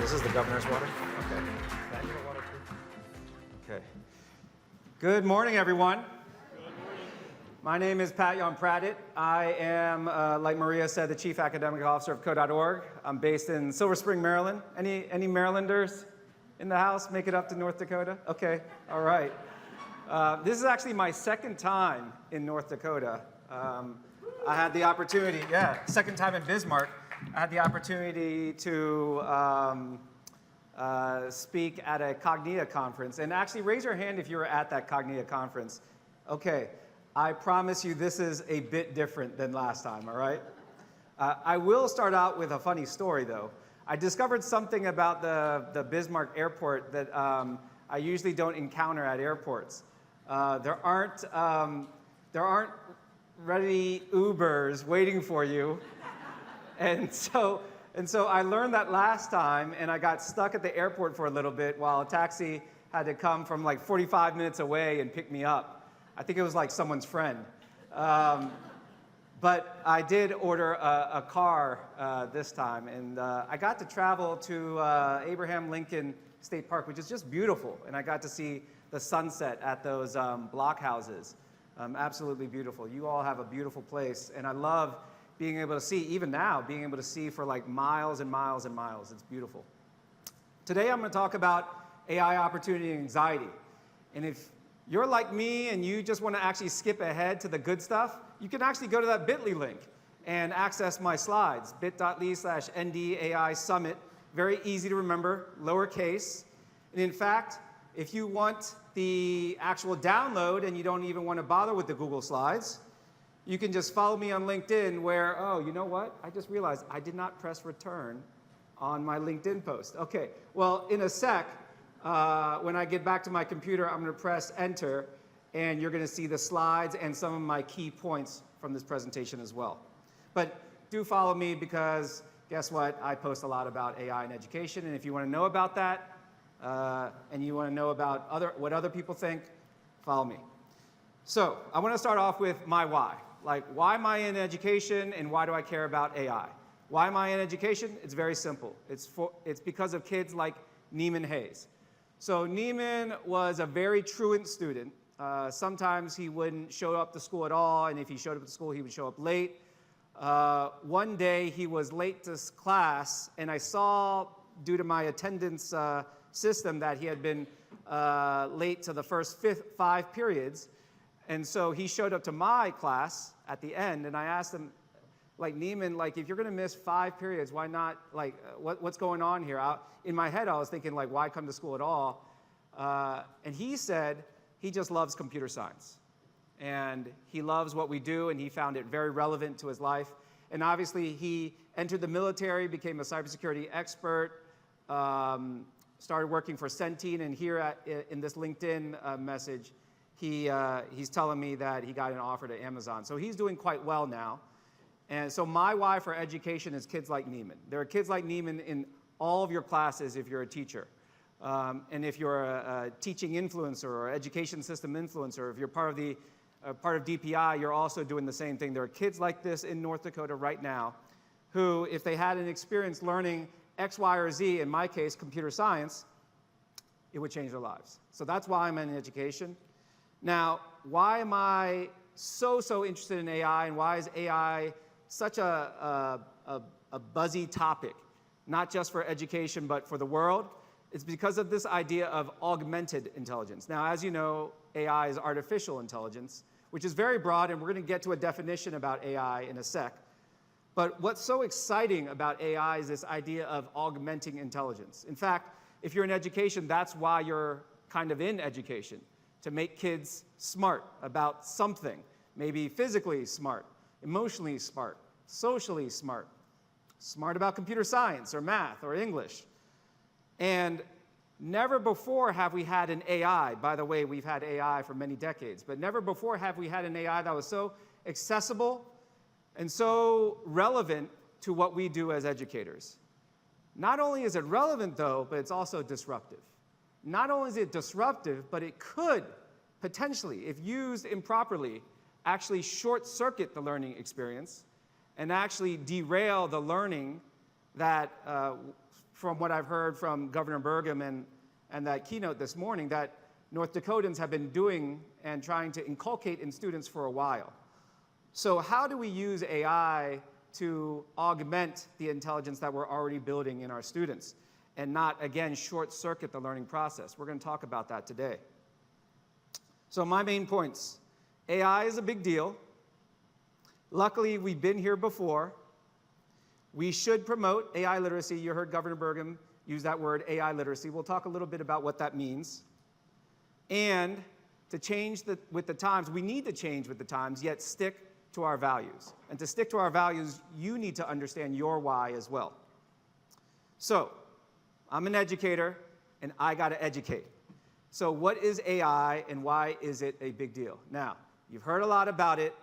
This is the governor's water? Okay. Can I get a water too? Okay. Good morning, everyone. Good morning. My name is Yongpradit. I am, like Maria said, the Chief Academic Officer of Code.org. I'm based in Silver Spring, Maryland. Any Marylanders in the house make it up to North Dakota? Okay, all right. This is actually my second time in North Dakota. I had the opportunity, second time in Bismarck. I had the opportunity to speak at a Cognita conference. And actually, raise your hand if you were at that Cognita conference. Okay, I promise you this is a bit different than last time, all right? I will start out with a funny story, though. I discovered something about the Bismarck airport that I usually don't encounter at airports. There aren't ready Ubers waiting for you. And so I learned that last time, and I got stuck at the airport for a little bit while a taxi had to come from like 45 minutes away and pick me up. I think it was like someone's friend. But I did order a car this time, and I got to travel to Abraham Lincoln State Park, which is just beautiful, and I got to see the sunset at those blockhouses. Absolutely beautiful. You all have a beautiful place, and I love being able to see, even now, being able to see for like miles and miles and miles. It's beautiful. Today I'm going to talk about AI opportunity and anxiety. And if you're like me and you just want to actually skip ahead to the good stuff, you can actually go to that bit.ly link and access my slides, bit.ly/NDAI Summit. Very easy to remember, lowercase. And in fact, if you want the actual download and you don't even want to bother with the Google Slides, you can just follow me on LinkedIn where, oh, you know what? I just realized I did not press return on my LinkedIn post. Okay, well, in a sec, when I get back to my computer, I'm going to press enter, and you're going to see the slides and some of my key points from this presentation as well. But do follow me because guess what? I post a lot about AI and education, and if you want to know about that, and you want to know about what other people think, follow me. So I want to start off with my why. Like, why am I in education and why do I care about AI? Why am I in education? It's very simple. It's because of kids like Neiman Hayes. So Neiman was a very truant student. Sometimes he wouldn't show up to school at all, and if he showed up to school, he would show up late. One day he was late to class, and I saw, due to my attendance system, that he had been late to the first 5 periods. And so he showed up to my class at the end, and I asked him, like, Neiman, like, if you're going to miss 5 periods, why not, like, what's going on here? In my head, I was thinking, like, why come to school at all? And he said he just loves computer science. And he loves what we do, and he found it very relevant to his life. And obviously, he entered the military, became a cybersecurity expert, started working for Centene, and here in this LinkedIn message, he's telling me that he got an offer to Amazon. So he's doing quite well now. And so my why for education is kids like Neiman. There are kids like Neiman in all of your classes if you're a teacher. And if you're a teaching influencer or education system influencer, if you're part of DPI, you're also doing the same thing. There are kids like this in North Dakota right now who, if they had an experience learning X, Y, or Z, in my case, computer science, it would change their lives. So that's why I'm in education. Now, why am I so interested in AI, and why is AI such a buzzy topic, not just for education, but for the world? It's because of this idea of augmented intelligence. Now, as you know, AI is artificial intelligence, which is very broad, and we're going to get to a definition about AI in a sec. But what's so exciting about AI is this idea of augmenting intelligence. In fact, if you're in education, that's why you're kind of in education, to make kids smart about something, maybe physically smart, emotionally smart, socially smart, smart about computer science or math or English. And never before have we had an AI. By the way, we've had AI for many decades, but never before have we had an AI that was so accessible and so relevant to what we do as educators. Not only is it relevant, though, but it's also disruptive. Not only is it disruptive, but it could potentially, if used improperly, actually short-circuit the learning experience and actually derail the learning that from what I've heard from Governor Burgum and that keynote this morning, that North Dakotans have been doing and trying to inculcate in students for a while. So how do we use AI to augment the intelligence that we're already building in our students and not, again, short-circuit the learning process? We're going to talk about that today. So my main points. AI is a big deal. Luckily, we've been here before. We should promote AI literacy. You heard Governor Burgum use that word, AI literacy. We'll talk a little bit about what that means. And to change with the times, we need to change with the times, yet stick to our values. And to stick to our values, you need to understand your why as well. So, I'm an educator, and I got to educate. So what is AI, and why is it a big deal? Now, you've heard a lot about it.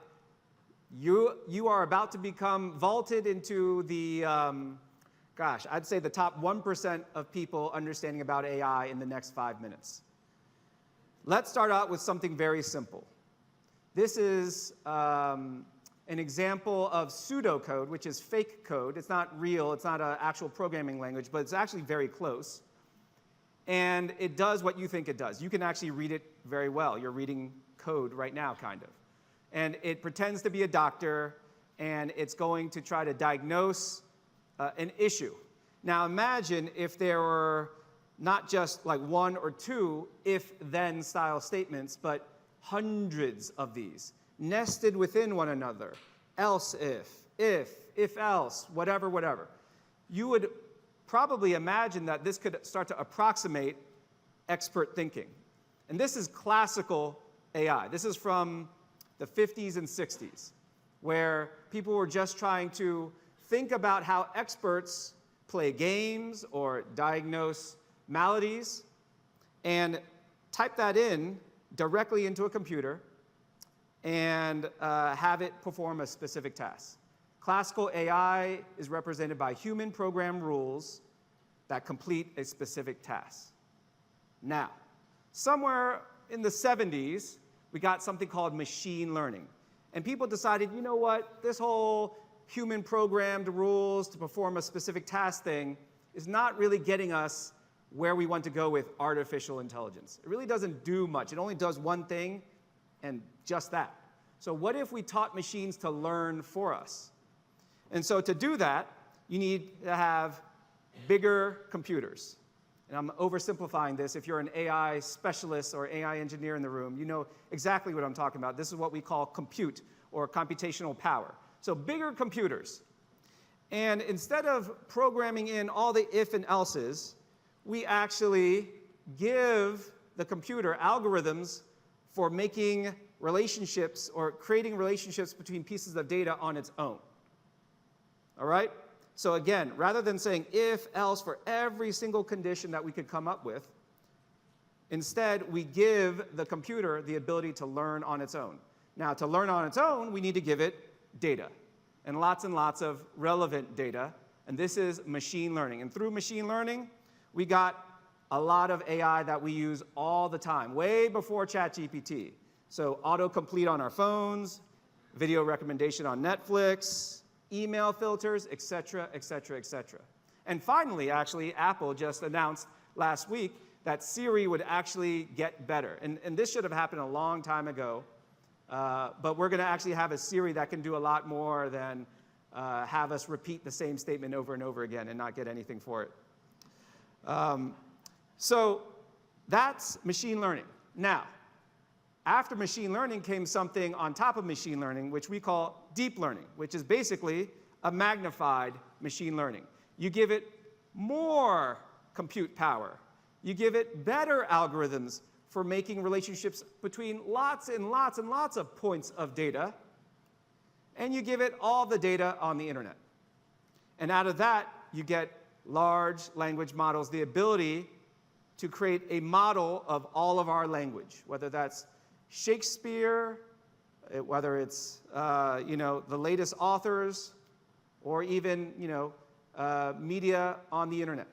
You are about to become vaulted into the, I'd say the top 1% of people understanding about AI in the next 5 minutes. Let's start out with something very simple. This is an example of pseudocode, which is fake code. It's not real. It's not an actual programming language, but it's actually very close. And it does what you think it does. You can actually read it very well. You're reading code right now, kind of. And it pretends to be a doctor, and it's going to try to diagnose an issue. Now imagine if there were not just like one or two if-then style statements, but hundreds of these, nested within one another. Else if else, whatever. You would probably imagine that this could start to approximate expert thinking. And this is classical AI. This is from the 50s and 60s, where people were just trying to think about how experts play games or diagnose maladies and type that in directly into a computer and have it perform a specific task. Classical AI is represented by human program rules that complete a specific task. Now, somewhere in the 70s, we got something called machine learning. And people decided, you know what, this whole human programmed rules to perform a specific task thing is not really getting us where we want to go with artificial intelligence. It really doesn't do much. It only does one thing, and just that. So what if we taught machines to learn for us? And so to do that, you need to have bigger computers. And I'm oversimplifying this. If you're an AI specialist or AI engineer in the room, you know exactly what I'm talking about. This is what we call compute or computational power. So bigger computers. And instead of programming in all the if and else's, we actually give the computer algorithms for making relationships or creating relationships between pieces of data on its own. All right? So again, rather than saying if, else for every single condition that we could come up with, instead we give the computer the ability to learn on its own. Now, to learn on its own, we need to give it data, and lots of relevant data, and this is machine learning. And through machine learning, we got a lot of AI that we use all the time, way before ChatGPT. So autocomplete on our phones, video recommendation on Netflix, email filters, et cetera. And finally, actually, Apple just announced last week that Siri would actually get better. And this should have happened a long time ago, but we're going to actually have a Siri that can do a lot more than have us repeat the same statement over and over again and not get anything for it. So that's machine learning. Now, after machine learning came something on top of machine learning, which we call deep learning, which is basically a magnified machine learning. You give it more compute power. You give it better algorithms for making relationships between lots and lots of points of data. And you give it all the data on the internet. And out of that, you get large language models, the ability to create a model of all of our language, whether that's Shakespeare, whether it's the latest authors, or even media on the internet.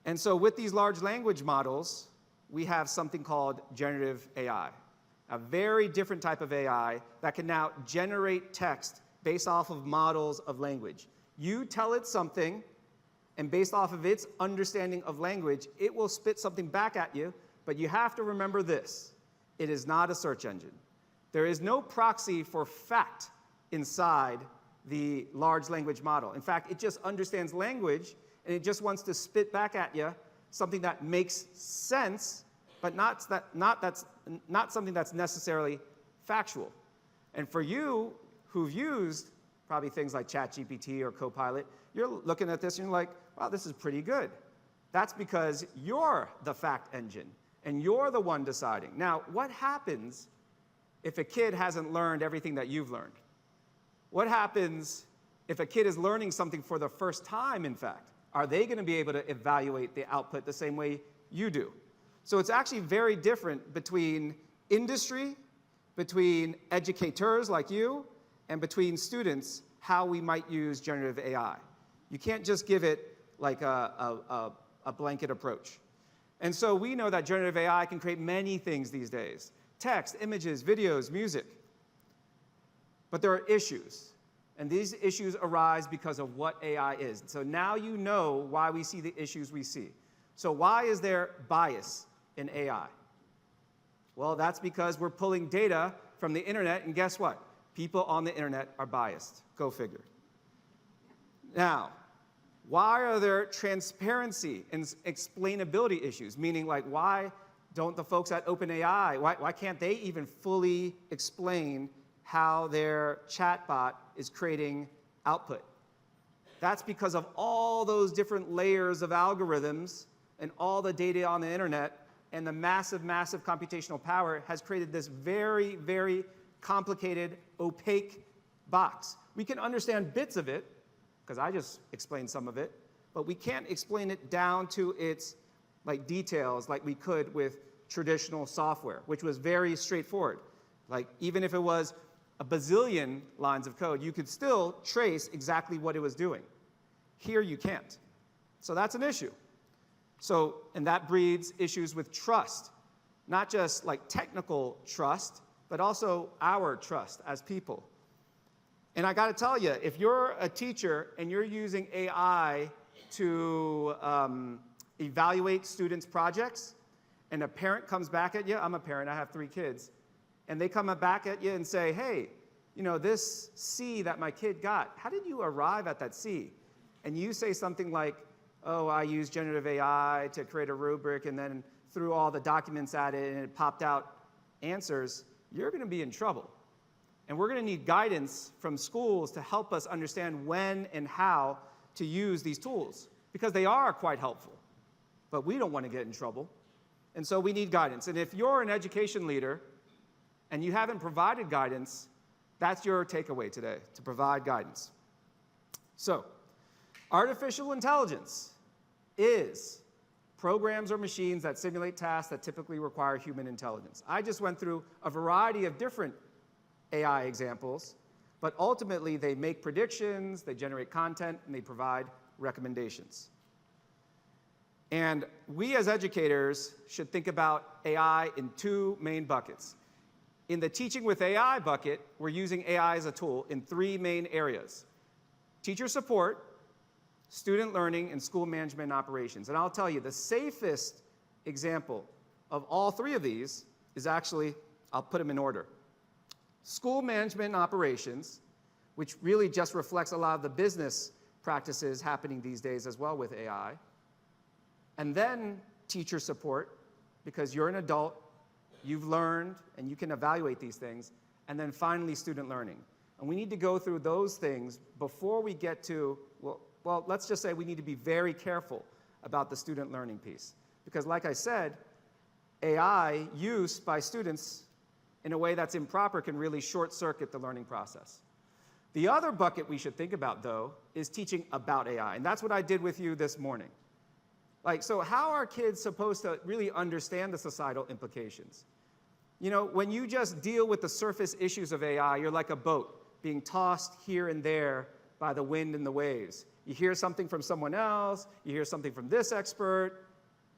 And so with these large language models, we have something called generative AI, a very different type of AI that can now generate text based off of models of language. You tell it something, And based off of its understanding of language, it will spit something back at you. But you have to remember this. It is not a search engine. There is no proxy for fact inside the large language model. In fact, it just understands language, and it just wants to spit back at you something that makes sense, but not something that's necessarily factual. And for you who've used probably things like ChatGPT or Copilot, you're looking at this and you're like, wow, this is pretty good. That's because you're the fact engine, and you're the one deciding. Now, what happens if a kid hasn't learned everything that you've learned? What happens if a kid is learning something for the first time, in fact? Are they going to be able to evaluate the output the same way you do? So it's actually very different between industry, between educators like you, and between students, how we might use generative AI. You can't just give it like a blanket approach. And so we know that generative AI can create many things these days: text, images, videos, music. But there are issues. And these issues arise because of what AI is. So now you know why we see the issues we see. So why is there bias in AI? Well, that's because we're pulling data from the internet, and guess what? People on the internet are biased. Go figure. Now, why are there transparency and explainability issues? Meaning, like, why don't the folks at OpenAI, why can't they even fully explain how their chatbot is creating output? That's because of all those different layers of algorithms and all the data on the internet, and the massive, massive computational power has created this very, very complicated, opaque box. We can understand bits of it, because I just explained some of it, but we can't explain it down to its details like we could with traditional software, which was very straightforward. Like, even if it was a bazillion lines of code, you could still trace exactly what it was doing. Here you can't. So that's an issue. And that breeds issues with trust, not just like technical trust, but also our trust as people. And I got to tell you, if you're a teacher and you're using AI to evaluate students' projects, and a parent comes back at you — I'm a parent, I have 3 kids — and they come back at you and say, hey, this C that my kid got, how did you arrive at that C? And you say something like, oh, I used generative AI to create a rubric and then threw all the documents at it and it popped out answers, you're going to be in trouble. And we're going to need guidance from schools to help us understand when and how to use these tools, because they are quite helpful. But we don't want to get in trouble. And so we need guidance. And if you're an education leader and you haven't provided guidance, that's your takeaway today, to provide guidance. So, artificial intelligence is programs or machines that simulate tasks that typically require human intelligence. I just went through a variety of different AI examples, but ultimately they make predictions, they generate content, and they provide recommendations. And we as educators should think about AI in 2 main buckets. In the teaching with AI bucket, we're using AI as a tool in 3 main areas: teacher support, student learning, and school management and operations. And I'll tell you, the safest example of all 3 of these is actually, I'll put them in order: school management and operations, which really just reflects a lot of the business practices happening these days as well with AI. And then teacher support, because you're an adult, you've learned, and you can evaluate these things. And then finally, student learning. And we need to go through those things before we get to, well, let's just say we need to be very careful about the student learning piece. Because like I said, AI use by students in a way that's improper can really short-circuit the learning process. The other bucket we should think about, though, is teaching about AI. And that's what I did with you this morning. So how are kids supposed to really understand the societal implications? When you just deal with the surface issues of AI, you're like a boat being tossed here and there by the wind and the waves. You hear something from someone else, you hear something from this expert,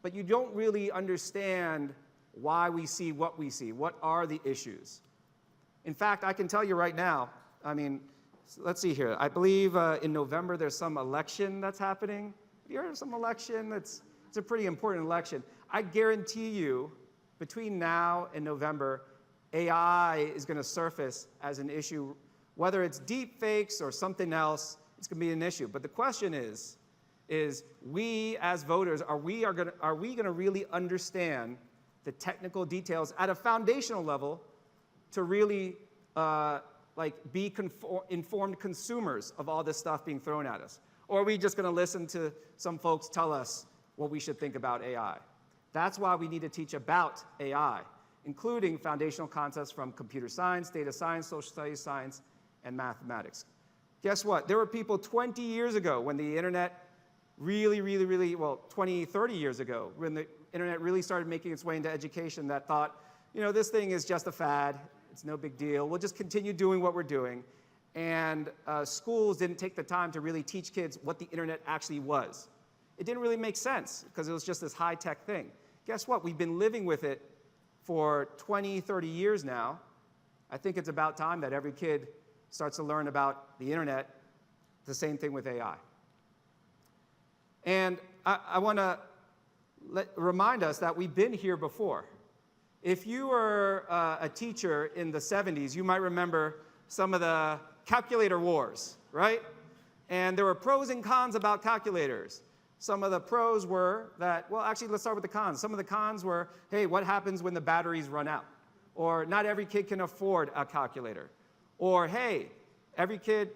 but you don't really understand why we see what we see. What are the issues? In fact, I can tell you right now, let's see here. I believe in November there's some election that's happening. here's some election. It's a pretty important election. I guarantee you, between now and November, AI is going to surface as an issue. Whether it's deep fakes or something else, it's going to be an issue. But the question is we as voters, are we going to really understand the technical details at a foundational level to really be informed consumers of all this stuff being thrown at us? Or are we just going to listen to some folks tell us what we should think about AI? That's why we need to teach about AI, including foundational concepts from computer science, data science, social studies science, and mathematics. Guess what? There were people 20 years ago when the internet well, 20, 30 years ago, when the internet really started making its way into education, that thought, this thing is just a fad. It's no big deal. We'll just continue doing what we're doing. And schools didn't take the time to really teach kids what the internet actually was. It didn't really make sense because it was just this high-tech thing. Guess what? We've been living with it for 20, 30 years now. I think it's about time that every kid starts to learn about the internet. The same thing with AI. And I want to remind us that we've been here before. If you were a teacher in the 70s, you might remember some of the calculator wars, right? And there were pros and cons about calculators. Some of the pros were that, well, actually, let's start with the cons. Some of the cons were, hey, what happens when the batteries run out? Or not every kid can afford a calculator. Or, hey, every kid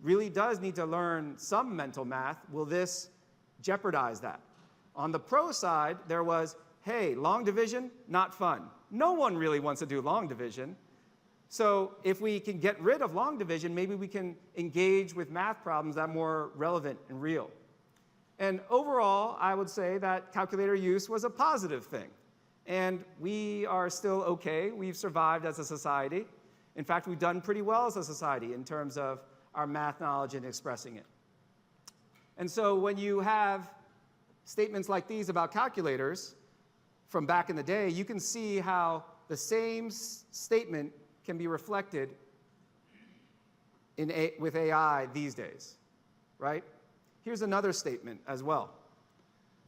really does need to learn some mental math. Will this jeopardize that? On the pro side, there was, hey, long division, not fun. No one really wants to do long division. So if we can get rid of long division, maybe we can engage with math problems that are more relevant and real. And overall, I would say that calculator use was a positive thing. And we are still okay. We've survived as a society. In fact, we've done pretty well as a society in terms of our math knowledge and expressing it. And so when you have statements like these about calculators from back in the day, you can see how the same statement can be reflected with AI these days, right? Here's another statement as well.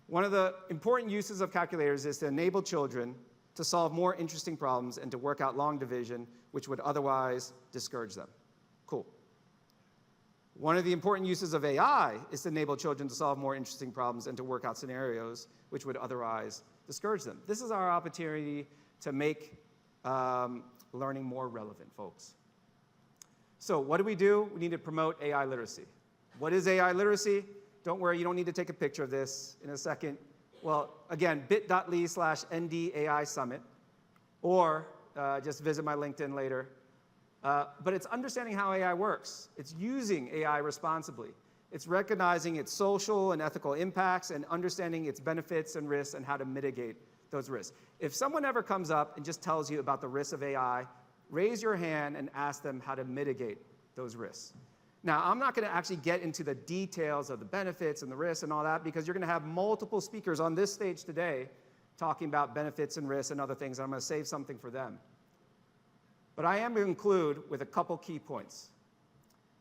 One of the important uses of calculators is to enable children to solve more interesting problems and to work out long division, which would otherwise discourage them. Cool. One of the important uses of AI is to enable children to solve more interesting problems and to work out scenarios which would otherwise discourage them. This is our opportunity to make learning more relevant, folks. So what do? We need to promote AI literacy. What is AI literacy? Don't worry, you don't need to take a picture of this in a second. Well, again, bit.ly/NDAI Summit, or just visit my LinkedIn later. But it's understanding how AI works. It's using AI responsibly. It's recognizing its social and ethical impacts and understanding its benefits and risks and how to mitigate those risks. If someone ever comes up and just tells you about the risks of AI, raise your hand and ask them how to mitigate those risks. Now, I'm not going to actually get into the details of the benefits and the risks and all that because you're going to have multiple speakers on this stage today talking about benefits and risks and other things, and I'm going to save something for them. But I am going to conclude with a couple key points.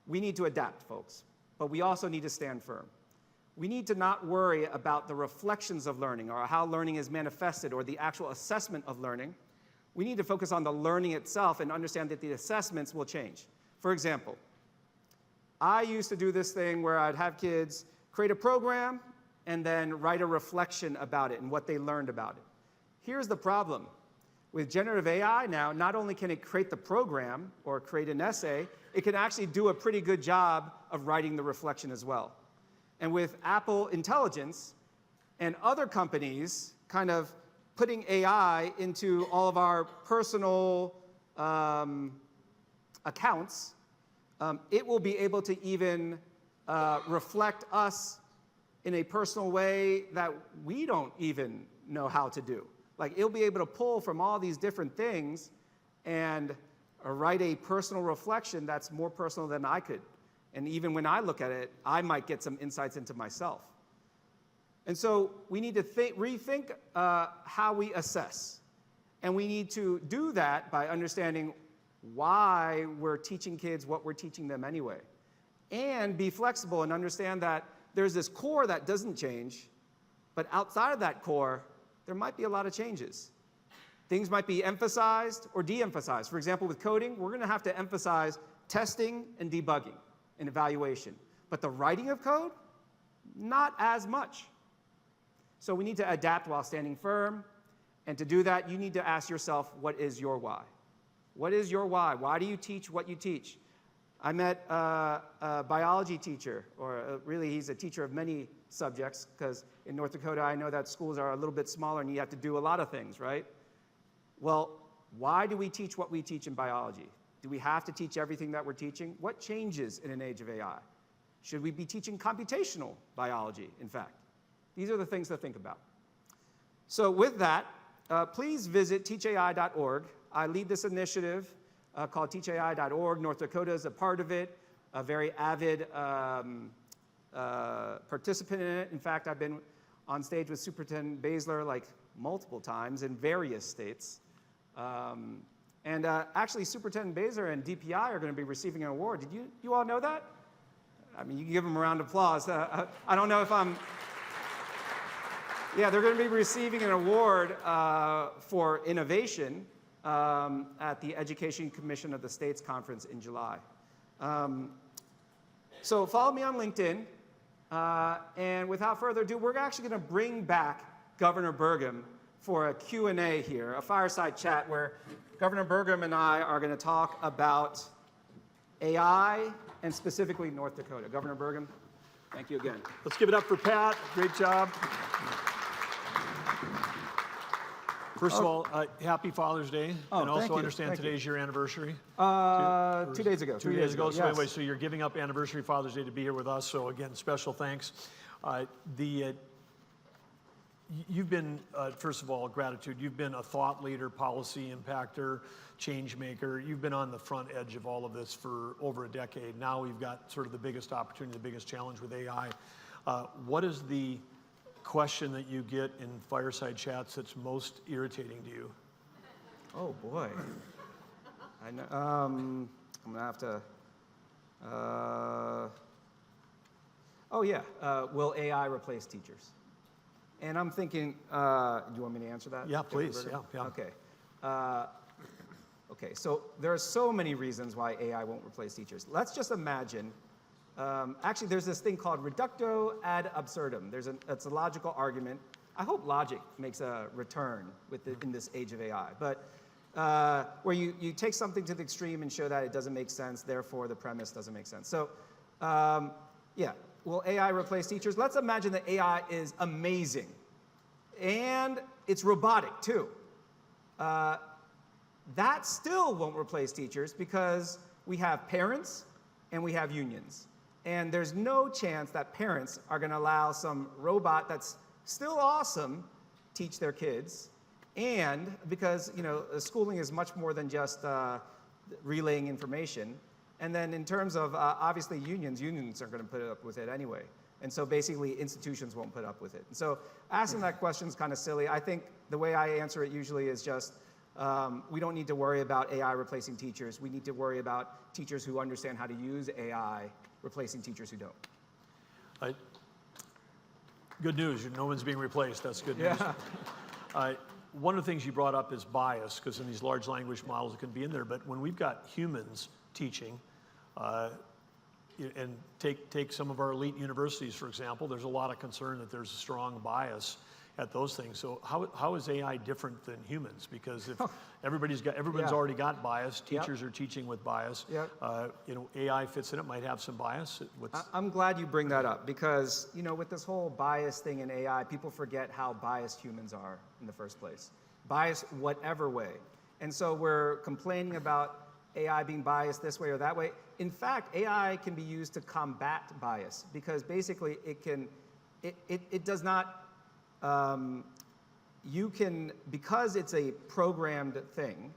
We need to adapt, folks, but we also need to stand firm. We need to not worry about the reflections of learning or how learning is manifested or the actual assessment of learning. We need to focus on the learning itself and understand that the assessments will change. For example, I used to do this thing where I'd have kids create a program and then write a reflection about it and what they learned about it. Here's the problem. With generative AI now, not only can it create the program or create an essay, it can actually do a pretty good job of writing the reflection as well. And with Apple Intelligence and other companies kind of putting AI into all of our personal accounts, it will be able to even reflect us in a personal way that we don't even know how to do. Like, it'll be able to pull from all these different things and write a personal reflection that's more personal than I could. And even when I look at it, I might get some insights into myself. And so we need to rethink how we assess. And we need to do that by understanding why we're teaching kids what we're teaching them anyway. And be flexible and understand that there's this core that doesn't change, but outside of that core, there might be a lot of changes. Things might be emphasized or de-emphasized. For example, with coding, we're going to have to emphasize testing and debugging and evaluation. But the writing of code, not as much. So we need to adapt while standing firm. And to do that, you need to ask yourself, what is your why? What is your why? Why do you teach what you teach? I met a biology teacher, or really he's a teacher of many subjects, because in North Dakota, I know that schools are a little bit smaller and you have to do a lot of things, right? Well, why do we teach what we teach in biology? Do we have to teach everything that we're teaching? What changes in an age of AI? Should we be teaching computational biology, in fact? These are the things to think about. So with that, please visit teachai.org. I lead this initiative called teachai.org. North Dakota is a part of it, a very avid participant in it. In fact, I've been on stage with Superintendent Baszler like multiple times in various states. Actually, Superintendent Baszler and DPI are going to be receiving an award. Did you all know that? I mean, you can give them a round of applause. I don't know if I'm... Yeah, they're going to be receiving an award for innovation at the Education Commission of the States Conference in July. So follow me on LinkedIn. And without further ado, we're actually going to bring back Governor Burgum for a Q&A here, a fireside chat where Governor Burgum and I are going to talk about AI and specifically North Dakota. Governor Burgum, thank you again. Let's give it up for Pat. Great job. First of all, happy Father's Day. And also understand today's your anniversary. 2 days ago. 2 days ago. So anyway, so you're giving up anniversary Father's Day to be here with us. So again, special thanks. You've been, first of all, gratitude. You've been a thought leader, policy impactor, change maker. You've been on the front edge of all of this for over a decade. Now we've got sort of the biggest opportunity, the biggest challenge with AI. What is the question that you get in fireside chats that's most irritating to you? Oh boy, I know. I'm gonna have to. Oh yeah, will AI replace teachers? And I'm thinking, do you want me to answer that? Yeah, please. Yeah. Okay. Okay. So there are so many reasons why AI won't replace teachers. Let's just imagine. Actually, there's this thing called reductio ad absurdum. It's a logical argument. I hope logic makes a return in this age of AI. But where you take something to the extreme and show that it doesn't make sense, therefore the premise doesn't make sense. So yeah, will AI replace teachers? Let's imagine that AI is amazing. And it's robotic, too. That still won't replace teachers because we have parents and we have unions. And there's no chance that parents are going to allow some robot that's still awesome teach their kids. And because, schooling is much more than just relaying information. And then in terms of, obviously, unions are going to put up with it anyway. And so basically, institutions won't put up with it. And so asking that question is kind of silly. I think the way I answer it usually is just, we don't need to worry about AI replacing teachers. We need to worry about teachers who understand how to use AI replacing teachers who don't. Good news. No one's being replaced. That's good news. Yeah. One of the things you brought up is bias, because in these large language models it can be in there. But when we've got humans teaching, and take some of our elite universities, for example, there's a lot of concern that there's a strong bias at those things. So how is AI different than humans? Because if everyone's already got bias, teachers are teaching with bias. AI fits in it, might have some bias. I'm glad you bring that up because with this whole bias thing in AI, people forget how biased humans are in the first place. Bias whatever way. And so we're complaining about AI being biased this way or that way. In fact, AI can be used to combat bias because basically it does not. You can, because it's a programmed thing,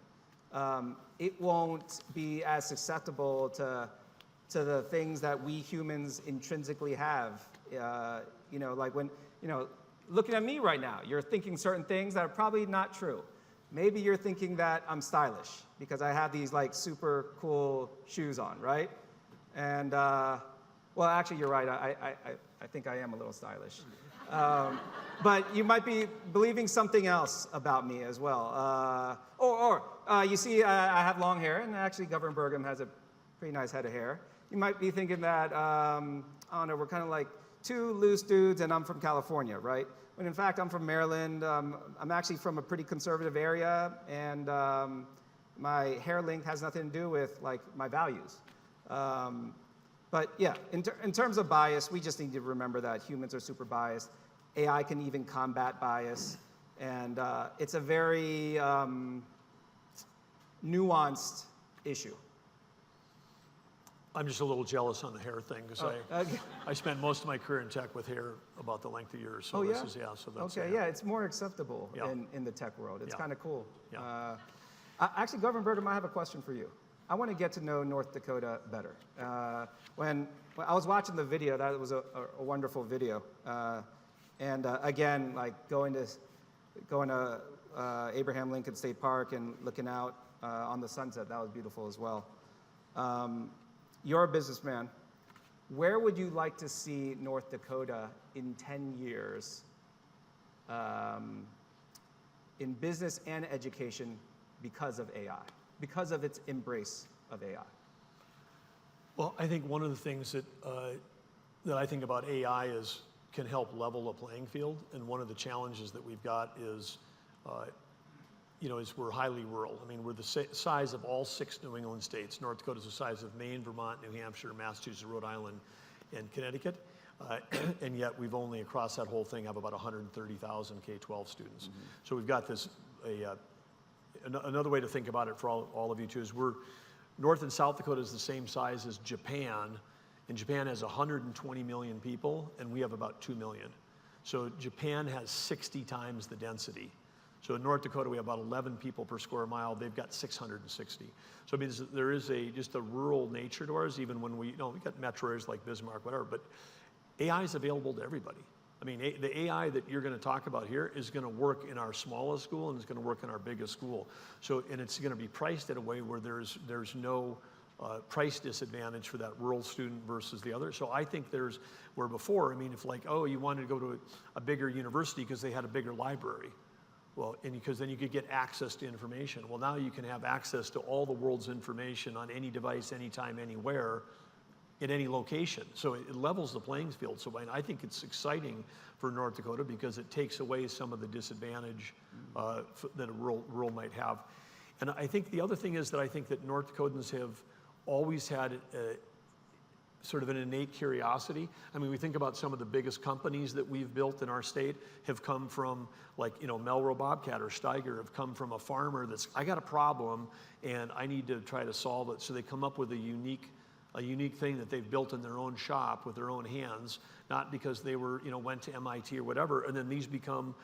it won't be as susceptible to the things that we humans intrinsically have. Like when, looking at me right now, you're thinking certain things that are probably not true. Maybe you're thinking that I'm stylish because I have these like super cool shoes on, right? And Well, actually, you're right. I think I am a little stylish. But you might be believing something else about me as well. You see, I have long hair, and actually, Governor Burgum has a pretty nice head of hair. You might be thinking that, I don't know, we're kind of like two loose dudes, and I'm from California, right? When in fact, I'm from Maryland. I'm actually from a pretty conservative area, and my hair length has nothing to do with like my values. But yeah, in terms of bias, we just need to remember that humans are super biased. AI can even combat bias, and it's a very nuanced issue. I'm just a little jealous on the hair thing because I spent most of my career in tech with hair about the length of yours. So yeah? this is, so that's okay, yeah, it's more acceptable in the tech world. It's kind of cool. Yeah. Actually, Governor Burgum, I have a question for you. I want to get to know North Dakota better. When I was watching the video, that was a wonderful video. Again, like going to Abraham Lincoln State Park and looking out on the sunset, that was beautiful as well. You're a businessman. Where would you like to see North Dakota in 10 years in business and education because of AI, because of its embrace of AI? Well, I think one of the things that I think about AI is can help level a playing field, and one of the challenges that we've got is is we're highly rural. I mean, we're the size of all 6 New England states. North Dakota is the size of Maine, Vermont, New Hampshire, Massachusetts, Rhode Island, and Connecticut. And yet we've only across that whole thing have about 130,000 K-12 students. Mm-hmm. So we've got this, another way to think about it for all of you too is North and South Dakota is the same size as Japan, and Japan has 120 million people, and we have about 2 million. So Japan has 60 times the density. So in North Dakota, we have about 11 people per square mile. They've got 660. So it means there is just a rural nature to ours, even when we got metro areas like Bismarck, whatever, but AI is available to everybody. I mean, the AI that you're going to talk about here is going to work in our smallest school and it's going to work in our biggest school. So, and it's going to be priced in a way where there's no price disadvantage for that rural student versus the other. So I think where before, I mean, if like, you wanted to go to a bigger university because they had a bigger library. Well, and because then you could get access to information. Well, now you can have access to all the world's information on any device, anytime, anywhere, in any location. So it levels the playing field. So I think it's exciting for North Dakota because it takes away some of the disadvantage that a rural might have. And I think the other thing is that I think that North Dakotans have always had sort of an innate curiosity. I mean, we think about some of the biggest companies that we've built in our state have come from, like, Melrose Bobcat or Steiger have come from a farmer I got a problem and I need to try to solve it. So they come up with a unique thing that they've built in their own shop with their own hands, not because they went to MIT or whatever. And then these become,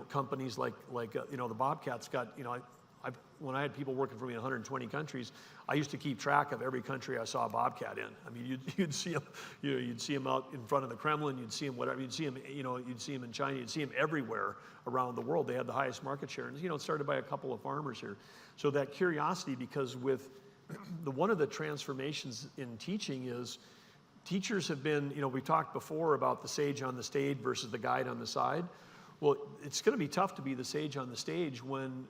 companies like the Bobcat's got, when I had people working for me in 120 countries, I used to keep track of every country I saw a Bobcat in. I mean, you'd see them, you'd see them out in front of the Kremlin, you'd see them whatever, you'd see them, you'd see them in China, you'd see them everywhere around the world. They had the highest market share, and it started by a couple of farmers here. So that curiosity, because with one of the transformations in teaching is teachers have been, we talked before about the sage on the stage versus the guide on the side. Well, it's going to be tough to be the sage on the stage when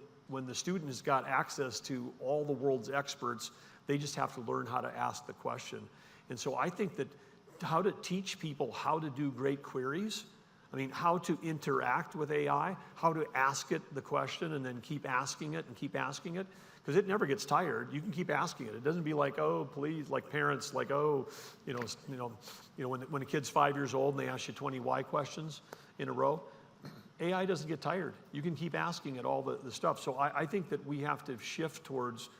the student has got access to all the world's experts. They just have to learn how to ask the question. And so I think that how to teach people how to do great queries, I mean, how to interact with AI, how to ask it the question and then keep asking it and keep asking it, because it never gets tired. You can keep asking it. It doesn't be like, oh, please, like parents, like, oh, when a kid's 5 years old and they ask you 20 why questions in a row. AI doesn't get tired. You can keep asking it all the stuff. So I think that we have to shift towards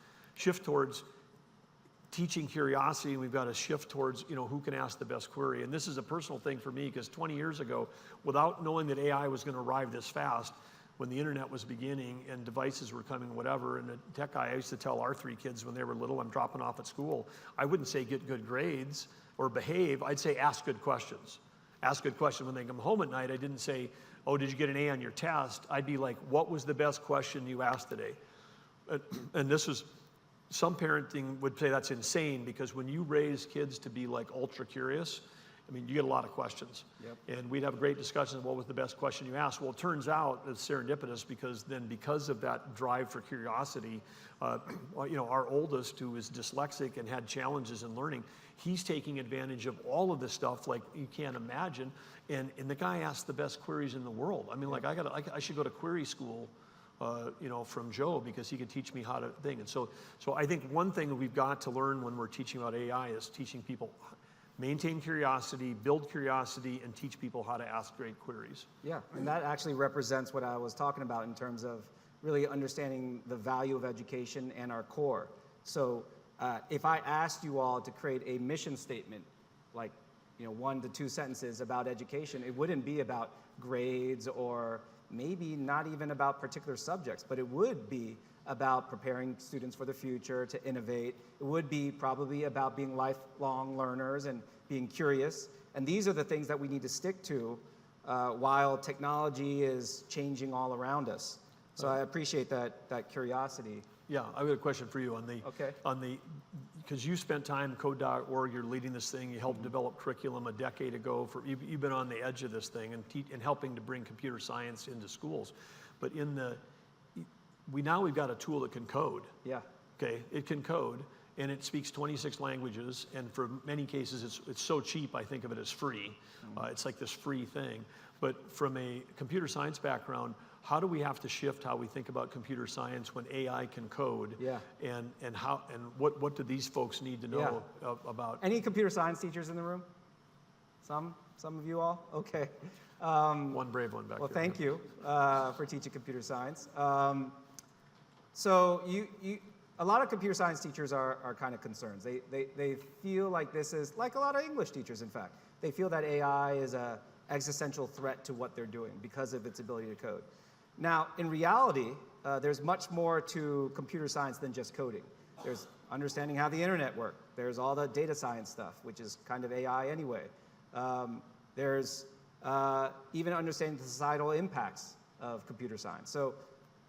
teaching curiosity, and we've got to shift towards, who can ask the best query. And this is a personal thing for me, because 20 years ago, without knowing that AI was going to arrive this fast, when the internet was beginning and devices were coming, whatever, and the tech guy, I used to tell our 3 kids when they were little, I'm dropping off at school, I wouldn't say get good grades or behave, I'd say ask good questions. Ask good questions. When they come home at night, I didn't say, oh, did you get an A on your test? I'd be like, what was the best question you asked today? And this was some parenting would say that's insane, because when you raise kids to be like ultra curious, I mean, you get a lot of questions. Yep. And we'd have great discussions. What was the best question you asked? Well, it turns out it's serendipitous, because of that drive for curiosity, our oldest, who is dyslexic and had challenges in learning, he's taking advantage of all of this stuff like you can't imagine. And the guy asked the best queries in the world. I mean, like I should go to query school, from Joe, because he can teach me how to think. And so I think one thing that we've got to learn when we're teaching about AI is teaching people maintain curiosity, build curiosity, and teach people how to ask great queries. Yeah, and that actually represents what I was talking about in terms of really understanding the value of education and our core. So if I asked you all to create a mission statement, like 1 to 2 sentences about education, it wouldn't be about grades or maybe not even about particular subjects, but it would be about preparing students for the future, to innovate. It would be probably about being lifelong learners and being curious. And these are the things that we need to stick to while technology is changing all around us. So I appreciate that curiosity. Yeah, I've got a question for you because you spent time code.org, you're leading this thing, you helped develop curriculum a decade ago. You've been on the edge of this thing and helping to bring computer science into schools. But we've got a tool that can code. Yeah. Okay, it can code, and it speaks 26 languages, and for many cases it's so cheap I think of it as free. It's like this free thing. But from a computer science background, how do we have to shift how we think about computer science when AI can code? Yeah. And what do these folks need to know about? Any computer science teachers in the room? Some of you all? Okay. One brave one back well, there. Thank you for teaching computer science. So a lot of computer science teachers are kind of concerned. They feel like this is, like a lot of English teachers, in fact, they feel that AI is an existential threat to what they're doing because of its ability to code. Now, in reality, there's much more to computer science than just coding. There's understanding how the internet works. There's all the data science stuff, which is kind of AI anyway. There's even understanding the societal impacts of computer science.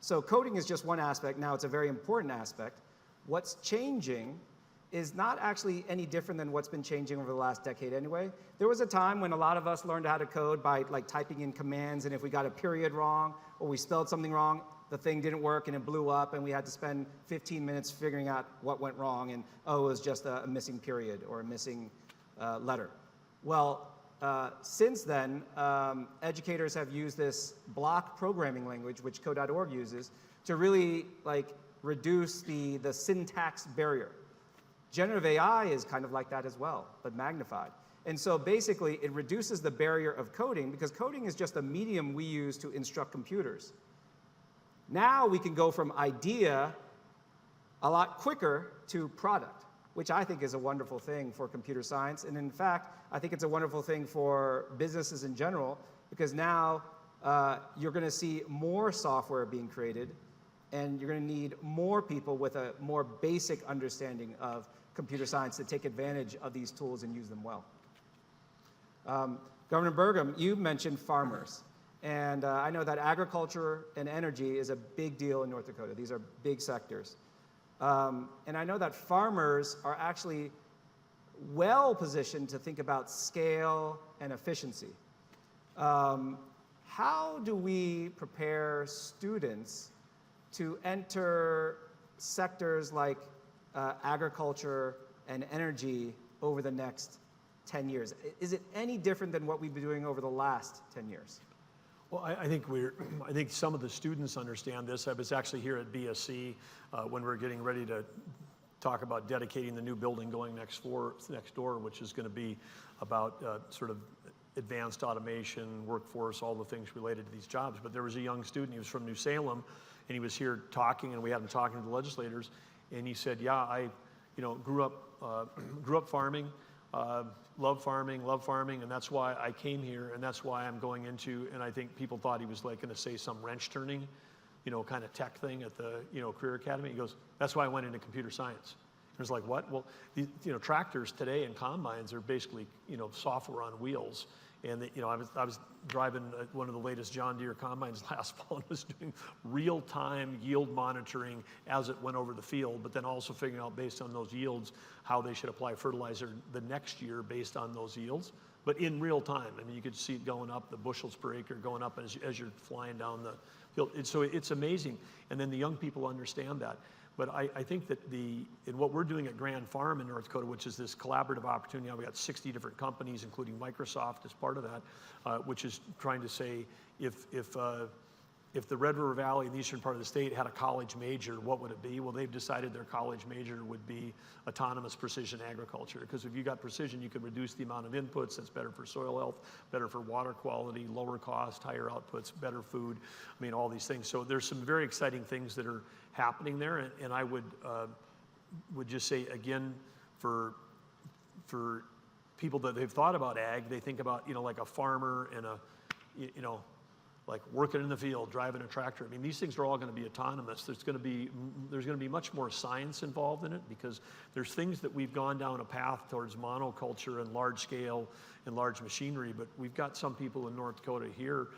So coding is just one aspect. Now, it's a very important aspect. What's changing is not actually any different than what's been changing over the last decade anyway. There was a time when a lot of us learned how to code by typing in commands, and if we got a period wrong or we spelled something wrong, the thing didn't work and it blew up, and we had to spend 15 minutes figuring out what went wrong, and it was just a missing period or a missing letter. Well, since then, educators have used this block programming language, which code.org uses, to really reduce the syntax barrier. Generative AI is kind of like that as well, but magnified. And so basically, it reduces the barrier of coding, because coding is just a medium we use to instruct computers. Now we can go from idea a lot quicker to product, which I think is a wonderful thing for computer science. And in fact, I think it's a wonderful thing for businesses in general, because now you're going to see more software being created, and you're going to need more people with a more basic understanding of computer science to take advantage of these tools and use them well. Governor Burgum, you mentioned farmers. And I know that agriculture and energy is a big deal in North Dakota. These are big sectors. And I know that farmers are actually well positioned to think about scale and efficiency. How do we prepare students to enter sectors like agriculture and energy over the next 10 years? Is it any different than what we've been doing over the last 10 years? Well, I think some of the students understand this. I was actually here at BSC when we were getting ready to talk about dedicating the new building going next door, which is going to be about sort of advanced automation, workforce, all the things related to these jobs. But there was a young student, he was from New Salem, and he was here talking, and we had him talking to the legislators, and he said, yeah, I grew up farming, love farming, and that's why I came here, and that's why I'm going into, and I think people thought he was going to say some wrench turning, kind of tech thing at the, career academy. He goes, that's why I went into computer science. I was like, what? Well, tractors today and combines are basically, software on wheels, And I was driving one of the latest John Deere combines last fall and was doing real-time yield monitoring as it went over the field, but then also figuring out based on those yields how they should apply fertilizer the next year based on those yields. But in real time, I mean, you could see it going up, the bushels per acre going up as you're flying down the field. And so it's amazing. And then the young people understand that. But I think that in what we're doing at Grand Farm in North Dakota, which is this collaborative opportunity, now we got 60 different companies, including Microsoft as part of that, which is trying to say if the Red River Valley in the eastern part of the state had a college major, what would it be? Well, they've decided their college major would be autonomous precision agriculture, because if you got precision, you could reduce the amount of inputs. That's better for soil health, better for water quality, lower cost, higher outputs, better food. I mean, all these things. So there's some very exciting things that are happening there, and I would just say again, for people that they've thought about ag, they think about like a farmer and like working in the field, driving a tractor. I mean, these things are all going to be autonomous. There's going to be much more science involved in it, because there's things that we've gone down a path towards monoculture and large scale and large machinery, but we've got some people in North Dakota here,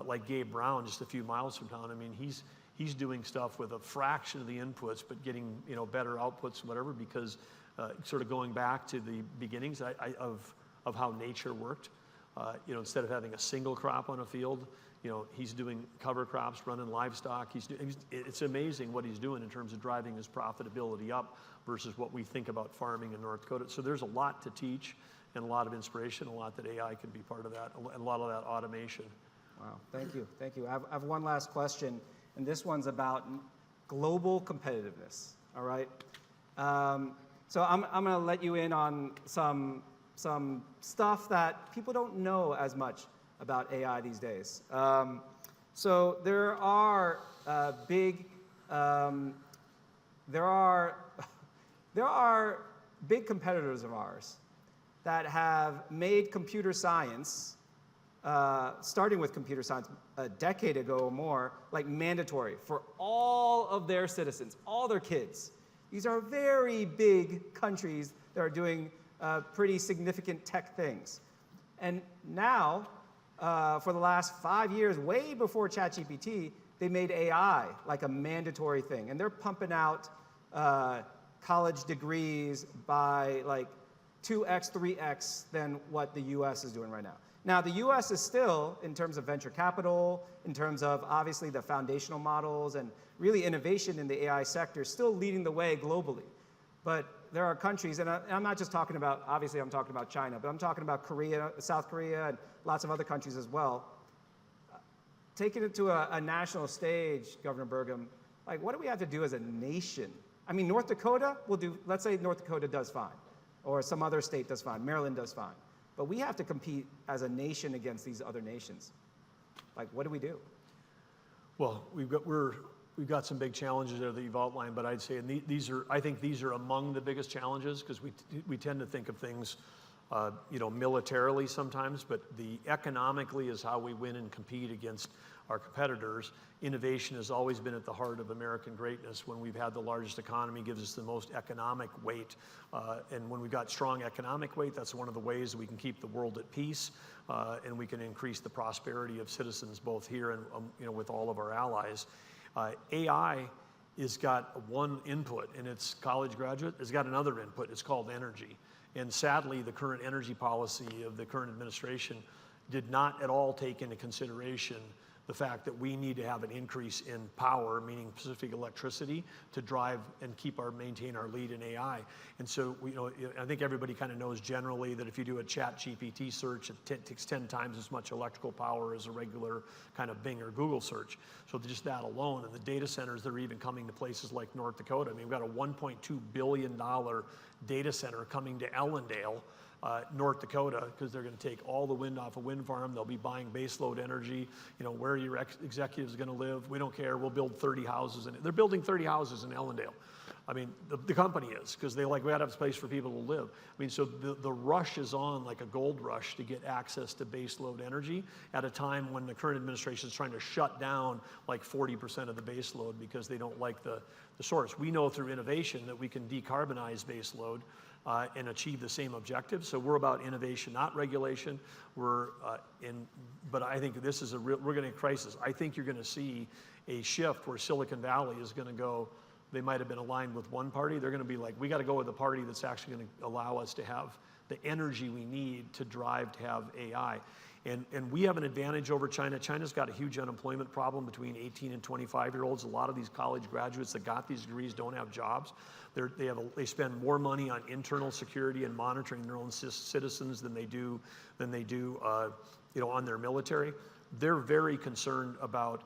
like Gabe Brown, just a few miles from town. I mean, he's doing stuff with a fraction of the inputs, but getting better outputs and whatever, because sort of going back to the beginnings of how nature worked. Instead of having a single crop on a field, he's doing cover crops, running livestock. It's amazing what he's doing in terms of driving his profitability up versus what we think about farming in North Dakota. So there's a lot to teach and a lot of inspiration, a lot that AI can be part of that, and a lot of that automation. Wow, thank you. I have one last question, and this one's about global competitiveness, all right? So I'm going to let you in on some stuff that people don't know as much about AI these days. So there are big competitors of ours that have made computer science, starting with computer science a decade ago or more, like mandatory for all of their citizens, all their kids. These are very big countries that are doing pretty significant tech things. And now, for the last 5 years, way before ChatGPT, they made AI like a mandatory thing. And they're pumping out college degrees by like 2x, 3x than what the US is doing right now. Now, the US is still, in terms of venture capital, in terms of obviously the foundational models and really innovation in the AI sector, still leading the way globally. But there are countries, and I'm not just talking about, obviously I'm talking about China, but I'm talking about Korea, South Korea, and lots of other countries as well. Taking it to a national stage, Governor Burgum, like what do we have to do as a nation? I mean, North Dakota will do, let's say North Dakota does fine, or some other state does fine, Maryland does fine. But we have to compete as a nation against these other nations. Like, what do we do? Well, we've got some big challenges there that you've outlined, but I'd say I think these are among the biggest challenges, because we tend to think of things militarily sometimes, but the economically is how we win and compete against our competitors. Innovation has always been at the heart of American greatness. When we've had the largest economy, gives us the most economic weight. And when we've got strong economic weight, that's one of the ways we can keep the world at peace, and we can increase the prosperity of citizens both here and with all of our allies. AI has got one input, and it's college graduate. It's got another input. It's called energy. And sadly, the current energy policy of the current administration did not at all take into consideration the fact that we need to have an increase in power, meaning specific electricity, to drive and maintain our lead in AI. And so, I think everybody kind of knows generally that if you do a ChatGPT search, it takes 10 times as much electrical power as a regular kind of Bing or Google search. So just that alone, and the data centers that are even coming to places like North Dakota. I mean, we've got a $1.2 billion data center coming to Ellendale, North Dakota, because they're going to take all the wind off a wind farm. They'll be buying baseload energy. Where are your executives going to live? We don't care. We'll build 30 houses. They're building 30 houses in Ellendale. I mean, the company is, because we got to have a place for people to live. I mean, so the rush is on like a gold rush to get access to baseload energy at a time when the current administration is trying to shut down like 40% of the baseload because they don't like the source. We know through innovation that we can decarbonize baseload, and achieve the same objectives. So we're about innovation, not regulation. But I think this is we're going to hit crisis. I think you're going to see a shift where Silicon Valley is going to go. They might have been aligned with one party. They're going to be like, we got to go with the party that's actually going to allow us to have the energy we need to drive to have AI. And we have an advantage over China. China's got a huge unemployment problem between 18 and 25-year-olds. A lot of these college graduates that got these degrees don't have jobs. They spend more money on internal security and monitoring their own citizens than they do on their military. They're very concerned about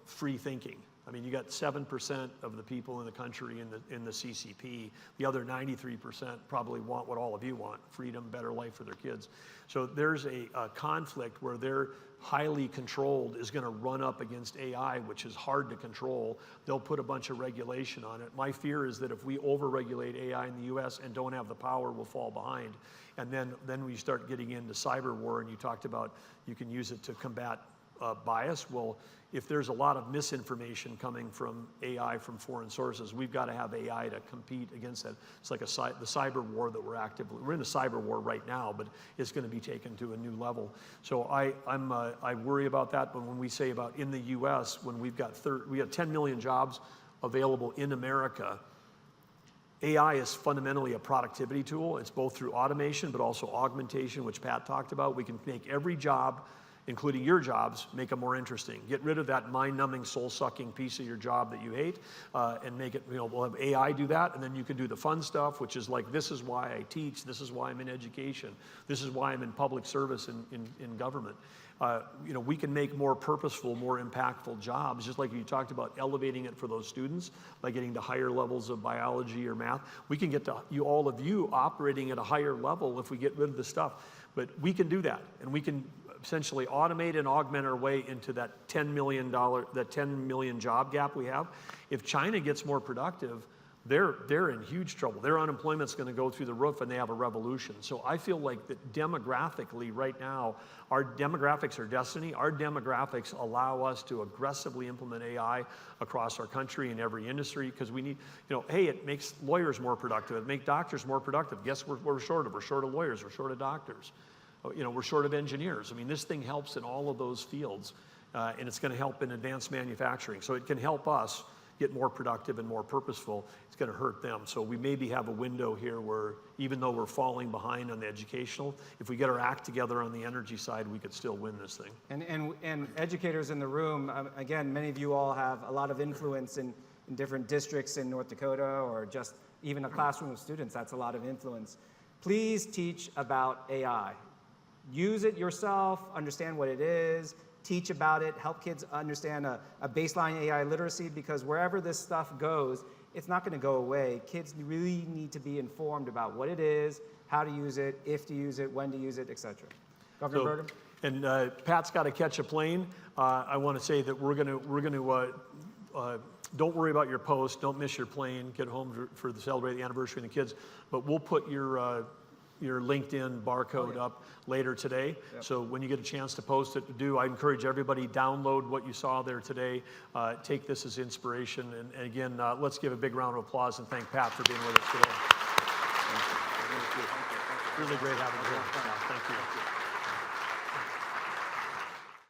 free thinking. I mean, you got 7% of the people in the country in the CCP. The other 93% probably want what all of you want: freedom, better life for their kids. So there's a conflict where they're highly controlled is going to run up against AI, which is hard to control. They'll put a bunch of regulation on it. My fear is that if we over-regulate AI in the U.S. and don't have the power, we'll fall behind. And then we start getting into cyber war, and you talked about you can use it to combat bias. Well, if there's a lot of misinformation coming from AI from foreign sources, we've got to have AI to compete against that. It's like the cyber war that we're in the cyber war right now, but it's going to be taken to a new level. So I worry about that. But when we say about in the U.S., when we have 10 million jobs available in America, AI is fundamentally a productivity tool. It's both through automation, but also augmentation, which Pat talked about. We can make every job, including your jobs, make them more interesting. Get rid of that mind-numbing, soul-sucking piece of your job that you hate, and make it, we'll have AI do that, and then you can do the fun stuff, which is like, this is why I teach, this is why I'm in education, this is why I'm in public service in government. We can make more purposeful, more impactful jobs, just like you talked about elevating it for those students by getting to higher levels of biology or math. We can get to all of you operating at a higher level if we get rid of the stuff. But we can do that, and we can essentially automate and augment our way into that $10 million job gap we have. If China gets more productive, they're in huge trouble. Their unemployment's going to go through the roof, and they have a revolution. So I feel like that demographically right now, our demographics are destiny. Our demographics allow us to aggressively implement AI across our country in every industry, because we need, hey, it makes lawyers more productive. It makes doctors more productive. Guess what we're short of? We're short of lawyers. We're short of doctors. We're short of engineers. I mean, this thing helps in all of those fields, and it's going to help in advanced manufacturing. So it can help us get more productive and more purposeful. It's going to hurt them. So we maybe have a window here where, even though we're falling behind on the educational, if we get our act together on the energy side, we could still win this thing. And educators in the room, again, many of you all have a lot of influence in different districts in North Dakota, or just even a classroom of students. That's a lot of influence. Please teach about AI. Use it yourself, understand what it is, teach about it, help kids understand a baseline AI literacy, because wherever this stuff goes, it's not going to go away. Kids really need to be informed about what it is, how to use it, if to use it, when to use it, etc. Governor Burgum? And Pat's got to catch a plane. I want to say that we're going to don't worry about your post. Don't miss your plane. Get home for the celebrate the anniversary of the kids. But we'll put your LinkedIn barcode up later today. Yep. So when you get a chance to post it, I encourage everybody, download what you saw there today. Take this as inspiration. And again, let's give a big round of applause and thank Pat for being with us today. Thank you. Really great having you here. Thank you.